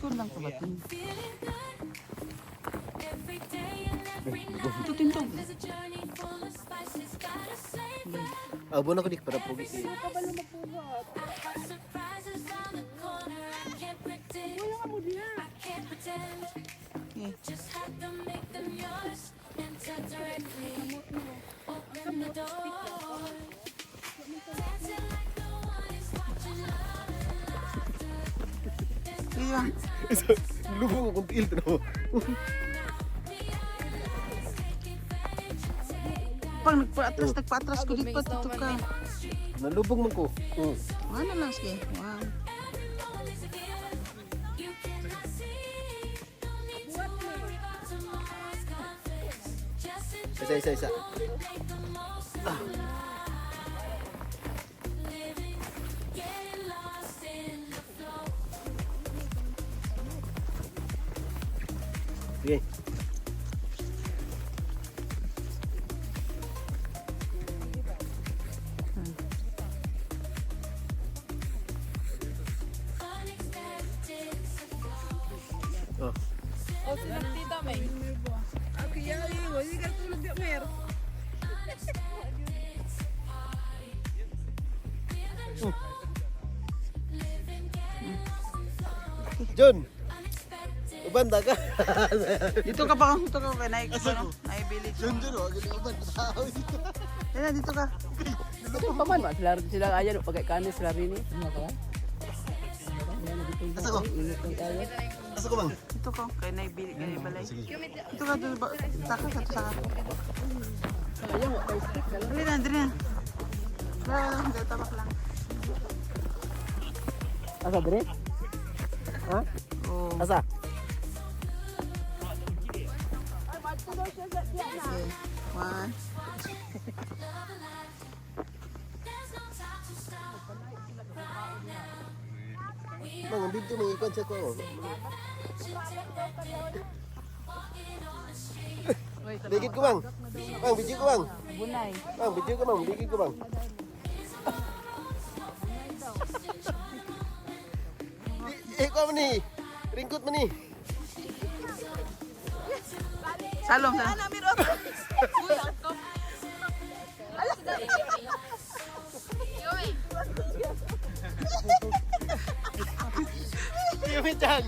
Doon lang sa batin. Ito tintog. Abo na ko dik para pugi. Wala ka mo diya. Okay. Iya. Lubong akong tiil to na. Pag nagpa-atras ko dito ka. Nalubong man ko. Ano lang sige. Wow. Isa. Sige. Oh. O si Tita May. Ako yayi, wala ka tulog di mer. John. Ubanda ka. Dito ka pa kay naik ko no. Naibili ko. John, wag ka uban tao. Dala dito ka. Paman ba sila ayan pagay kanis sila rin eh. Asa ko? Asa ko bang? Dito ka kay naibili kay balay. Dito ka dito saka ka to saka. Sayang wa kay stick dala. Dali na. Dala tabak lang. Asa dire? Ha? Oh. Asa? Okay. One. Mang dito may ikon sa ko. Bigit ko bang? Bang, bigit ko bang? Bunay. Bang, bigit ko bang? Bigit ko bang? Ikaw man ni. Ringkot man ni. Salom. Kami dyan.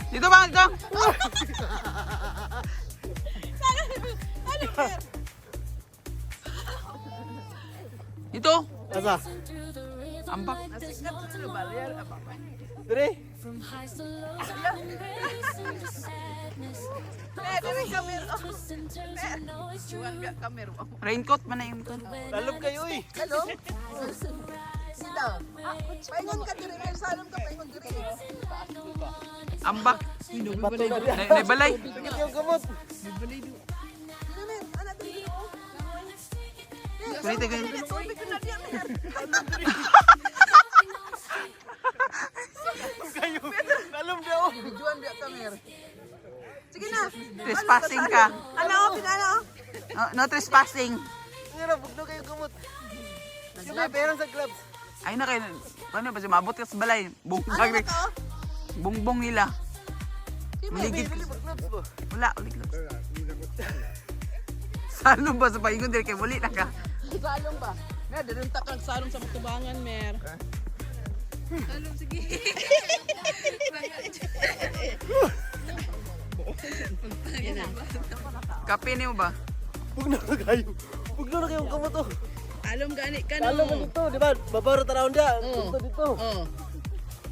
Dito ba dito? Dito. Asa? Ambak. Dire? Raincoat man na yung ito. Lalom kayo eh. Hello? Sila. Paingon ka diri, may salom ka paingon diri. Ambak. Naibalay. Bigit yung gamot. Dili men, ana diri ko. Ganito ganito. Tubig ko na diya mer. Kayo. Lalom daw. Bijuan diya ka mer. Sige na. Trespassing ka. Ano, pinano? No trespassing. Nga bugno kayo gamot. Yung may pera sa gloves. Ay na kayo. Ano ba siya mabot ka sa balay? Ano na to? Bungbong nila. Maligid. Bili mo gloves mo. Wala, ulit lang. Salong ba sa paingon dili kay muli na ka? Salong ba? Mer daron ta kag salong sa matubangan mer. Salom sige. Kape niyo ba? Bugno na kayo. Bugno na kayong gamot oh. Alom gani ka Lalom mo dito, di ba? Babaro tarawon dia. Oo. Dito. Oh.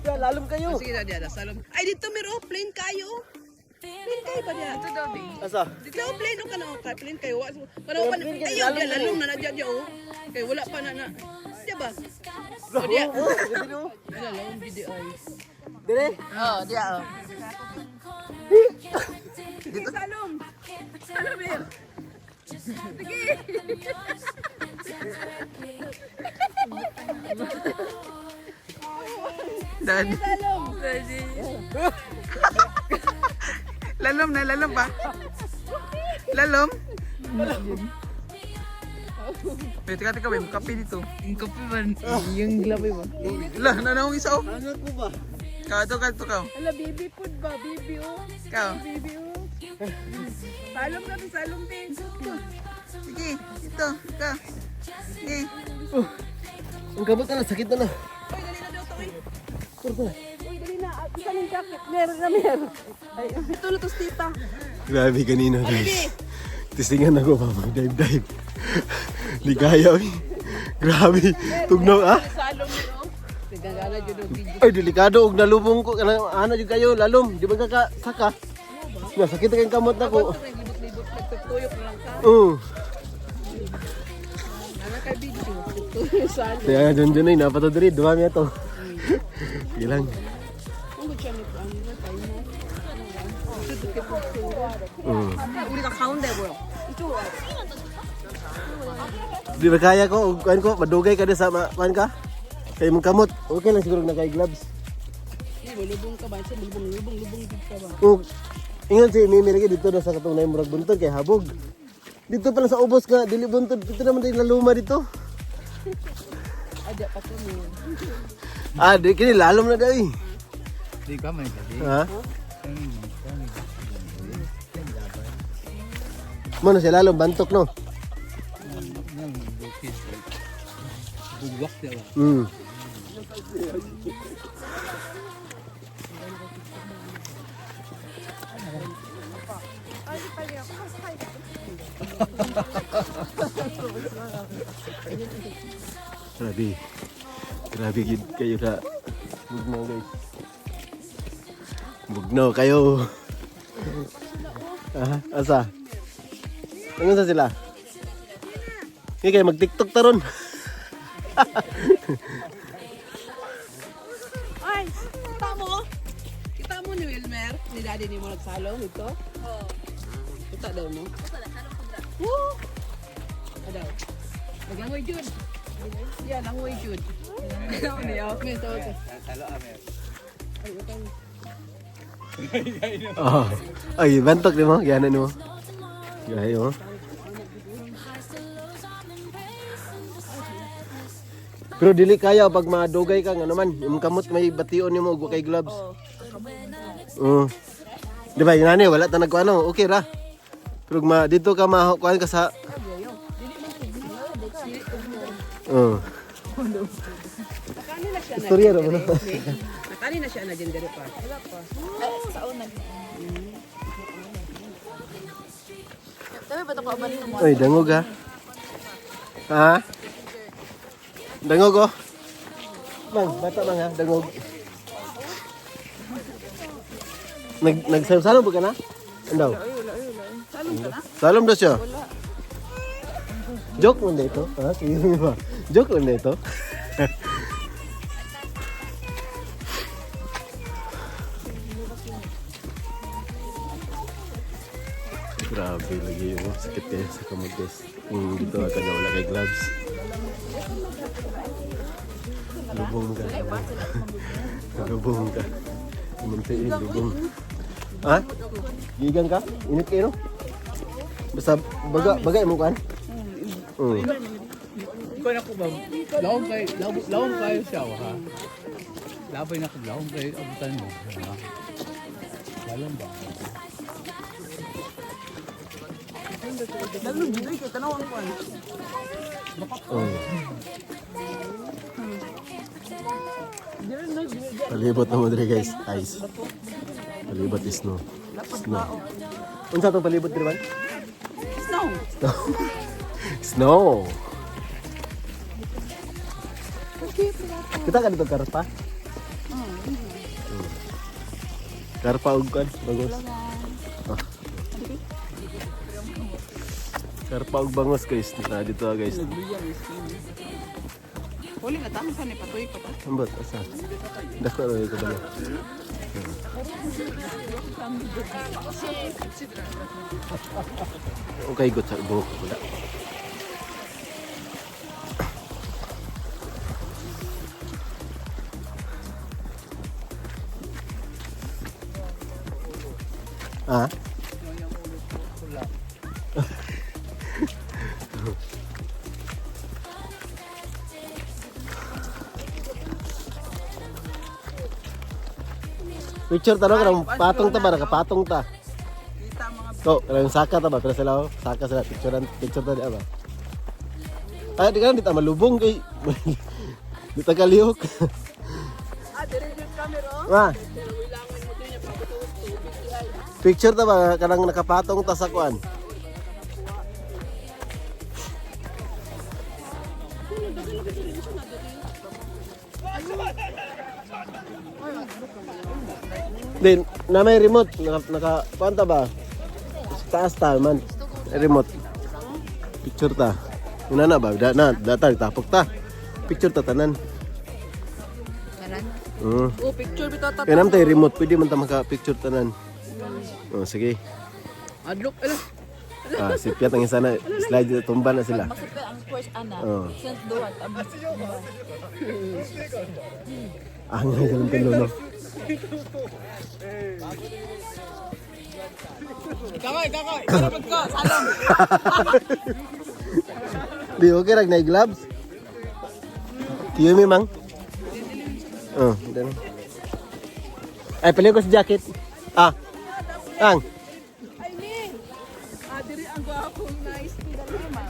Kaya lalom kayo. Sige na diya salom. Ay dito mer oh plain kayo. Plain kayo ba diya? Ito daw ding. Asa? Dito oh plain oh kana kay plain kayo. Wala pa plain kayo, ayo lalong diya na lalong na diya diya oh. Kay wala pa na. Diya ba? Oh, dia. Dito. Wala lang video ay. Dire. Oh, diya oh. Dito salom. Salom mer. Sige. Dan. Salom. Lalom na, lalom ba? Lalom? Pwede ka tika, may kape dito. Yung kape man. Yung glabay ba? Wala, nanawang isa oh. Hangat mo ba? Ka to. Ala, baby food ba? Baby oh. Ikaw. Baby oh. Salong na to, salong din. Sige, ito. Ikaw. Sige. Ang kabot na, sakit na. Uy, dali na daw to eh. Uy, dali na. Isa ng jacket. Meron. Ay, ito na to, tita. Grabe kanina guys. Tistingan ako pa mag-dive. Ligaya oy. Grabe. Tugnaw ah. Salong din oh. Nagagala dyan ang video. Ay delikado og nalubong ko ana jud kayo lalom. Di ba ka saka? Na sakit kay kamot nako. Libot-libot, nagtutuyok na lang ka. Nana kay video. Tutuyok salong. Kaya dun ay napato diri dumami ato. Gilang. Ang gutya ni Ano na tayo mo. 우리가 가운데 보여. Di ba kaya ko og kuan ko madugay ka sa kuan ka? Kay mong kamot. Okay lang siguro na kay gloves. Hindi, lubong ka ba? Siya lubong dito ka ba? Ug ingon si Mimi lagi dito na sa katong nay murag buntod kay habog. Dito pa lang sa ubos nga dili buntod dito naman din laluma dito. Adya pa to mo. Di kini lalom na dai. Di ka man kasi. Ha? Mana siya lalom bantok no? Nang bukis. Bugwak siya ba? Grabe gid kayo ka. Bugnaw guys. Bugnaw kayo. Asa? Ano sa sila? Hindi kayo mag-tiktok taron. Ay, kita mo? Kita mo ni Wilmer? Ni daddy ni mo nagsalong ito? Oo. Kita daw mo? Kita na, salong kundra. Woo! Adaw. Naglangoy jud. Yan, langoy jud. Ano niya? May tawag ka. Salo amer. Ay, utang. Ay, bantok di mo. Gana mo. Gaya mo. Pero dili kaya pag madugay ka nga naman. Yung kamot may bation nimo og kay gloves. Di ba yun ani wala ta nagkuano. Okay ra. Pero dito ka makuan ka sa Kanina siya na. Istorya ra mo. Kanina siya na gender pa. Wala pa. Sa una. Tabi ba ito ko aban mo? Oy, dangog ha. Ha? Dangog oh. Mang, bata mang ha, dangog. Nagsalom ba ka na? Andaw? Salong ka na? Salom daw siya. Joke mo na ito. Ha? Sige ba? Joke mo na ito. Grabe lagi yung sakit kayo sa kamot guys. Yung dito ka na wala kay gloves. Lubong ka. Lubong ka. Muntiin, lubong. Ha? Gigang ka? Init kayo no? Basta bagay mo kan? Ikaw na ko ba? Lawang kayo siya ha? Labay na ko, lawang kayo abutan mo. Ha? Lalong ba? Lalo dito kay tanawang ko. Palibot na mo diri guys. Ice. Palibot is snow. Snow. Unsa tong palibot diri man? Snow. Snow. Kita kan dito karpa? Karpa ug kan bagus. Karpa ug bangos guys. Nah, dito guys. Huli na tama sa ni patuy ko pa. Ambot asa. Dako ra ko bala. Okay, good sa buhok ko wala. Ah? Picture ta no kanang patong ta ba nakapatong ta. Kita mga Ko, kanang saka ta ba pero sila oh, saka sila picture ta di ba. Ay di kan di ta malubong kay di ta kalihok. dire yung camera. Ma. Picture ta ba kanang nakapatong ta sa kuan. Din, na may remote, kuan ta ba? Sa taas ta man. Remote. Picture ta. Yun na ba? Data, tapok ta. Picture ta tanan. Kanan. Oh, picture bitaw ta. Kaya naman tayo remote, pwede man ta maka-picture tanan. Oh, sige. Adlok, ala. Ah, si Piat ang isa na, slide, tumba na sila. Masukay ang first ana. Oh. Since duhat abot. Ang ngayon ka no. Kakay, sarapag ko, salong. Di okay rag na gloves. Kiyumi mang. Oh, dan. Ay pala ko sa jacket. Ah. Ang. Dire ang gwapo, nice. Dire ma.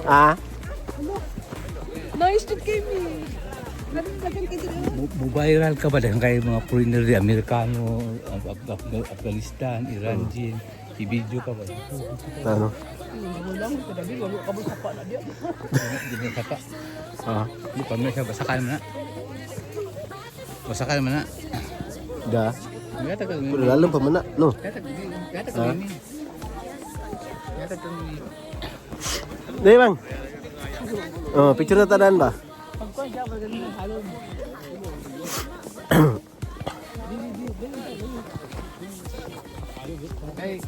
Ah. Nice to kay me. Nagdagan kay dire. Viral ka ba dahil kayo mga foreigner di Amerikano, Afghanistan, Iran, Jin, i-video ka ba? Ano? Hindi na saka. Ah. Di pa mo siya, basa ka naman na. Basa ka naman na. Da. Kaya tagal mo. Puro lalong pa man na, no. Kaya tagal mo. Kaya tagal mo. Di bang. Oh, picture na tanan ba? Ay,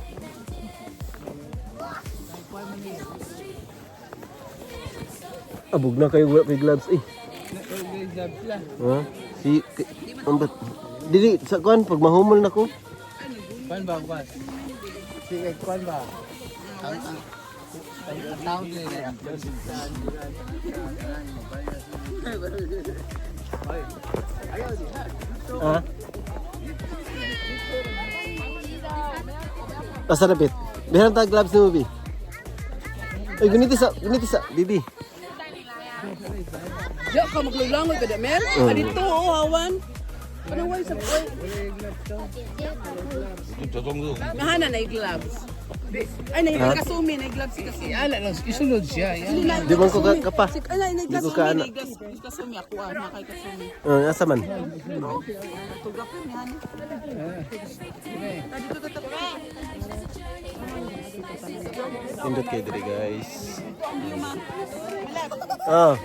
Abog na kayo wala kay gloves eh. nag-grab sila. Ha? Si ambat. Dili sa kuan pag mahumol na ko. Kuan ba, kuan? Sige, kuan ba? Ang tawag nila yung Ha? Pasarapit. Bihan ta gloves ni Ubi. Ay guniti sa bibi. Diya ka maglulangoy ka da, Mel? Adito, oh, hawan. Panaway sa boy. Mahana na gloves. Ay, kasumi na gloves kasi. Ala lang, isunod siya. Di man ko kapa. Ay, na Di ko kasumi ka na ana. gloves. Kasumi ako, nakay kasumi. Asa man? Tugapin ni hani. Pindot kayo diri guys. Ah.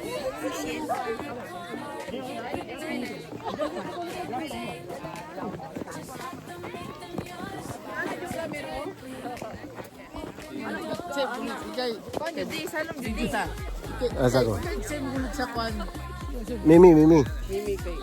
Asa ko? Mimi. Mimi kay